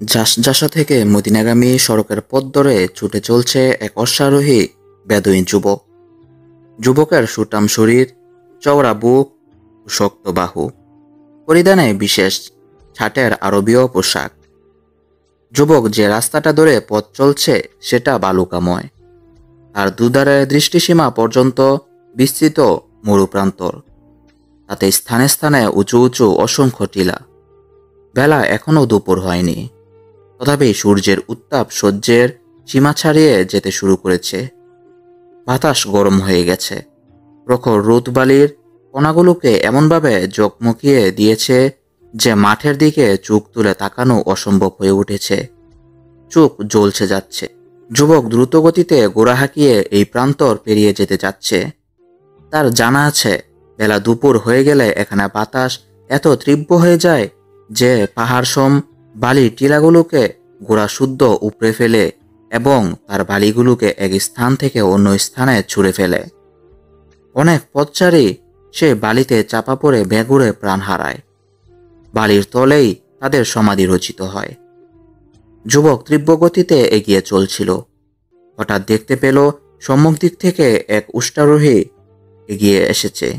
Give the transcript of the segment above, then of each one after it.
জাসা থেকে মদিনাগামী সড়কের পথ ধরে ছুটে চলছে এক অশ্বারোহী বেদুইন যুবক। যুবকের সুঠাম শরীর, চওড়া বুক ও শক্ত বাহু, পরিধানে বিশেষ ছাটের আরবীয় পোশাক। যুবক যে রাস্তাটা ধরে পথ চলছে সেটা বালুকাময়, আর দুধারের দৃষ্টিসীমা পর্যন্ত বিস্তৃত মরুপ্রান্তর। তাতে স্থানে স্থানে উঁচু উঁচু অসংখ্য টিলা। বেলা এখনও দুপুর হয়নি, তথাপি সূর্যের উত্তাপ সহ্যের সীমা ছাড়িয়ে যেতে শুরু করেছে। বাতাস গরম হয়ে গেছে, প্রখর রোদবালির কণাগুলোকে এমনভাবে জকমকিয়ে দিয়েছে যে মাঠের দিকে চোখ তুলে তাকানো অসম্ভব হয়ে উঠেছে। চোখ জ্বলছে যাচ্ছে। যুবক দ্রুত গতিতে গোড়া হাঁকিয়ে এই প্রান্তর পেরিয়ে যেতে যাচ্ছে। তার জানা আছে, বেলা দুপুর হয়ে গেলে এখানে বাতাস এত তীব্র হয়ে যায় যে পাহাড়সম বালির টিলাগুলোকে গোড়া শুদ্ধ উপড়ে ফেলে এবং তার বালিগুলোকে এক স্থান থেকে অন্য স্থানে ছুঁড়ে ফেলে। অনেক পথচারী সে বালিতে চাপা পড়ে বেঘুরে প্রাণ হারায়। বালির তলেই তাদের সমাধি রচিত হয়। যুবক তীব্র গতিতে এগিয়ে চলছিল। হঠাৎ দেখতে পেল সম্মুখ দিক থেকে এক উষ্ট্রারোহী এগিয়ে এসেছে।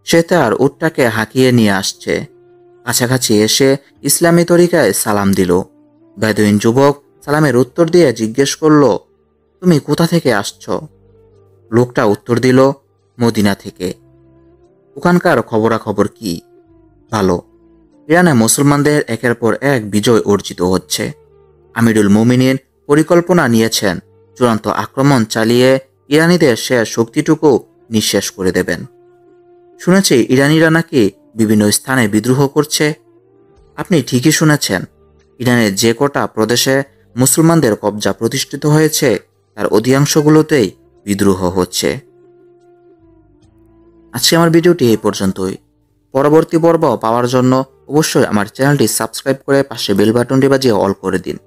সে তার উটটাকে হাঁকিয়ে নিয়ে আসছে। কাছাকাছি এসে ইসলামী তরিকায় সালাম দিল। বেদুইন যুবক সালামের উত্তর দিয়ে জিজ্ঞেস করল, তুমি কোথা থেকে আসছ? লোকটা উত্তর দিল, মদিনা থেকে। ওখানকার খবরাখবর কি? ভালো। ইরানে মুসলমানদের একের পর এক বিজয় অর্জিত হচ্ছে। আমিরুল মুমিনিন পরিকল্পনা নিয়েছেন চূড়ান্ত আক্রমণ চালিয়ে ইরানিদের শেষ শক্তিটুকু নিঃশেষ করে দেবেন। শুনেছি ইরানিরা নাকি বিভিন্ন স্থানে বিদ্রোহ করছে। আপনি ঠিকই শুনেছেন। ইরানের যে কটা প্রদেশে মুসলমানদের কবজা প্রতিষ্ঠিত হয়েছে তার অধিকাংশগুলোতেই বিদ্রোহ হচ্ছে। আজকে আমার ভিডিওটি এই পর্যন্তই। পরবর্তী পর্ব পাওয়ার জন্য অবশ্যই আমার চ্যানেলটি সাবস্ক্রাইব করে পাশে বেল বাটনটি বাজিয়ে অল করে দিন।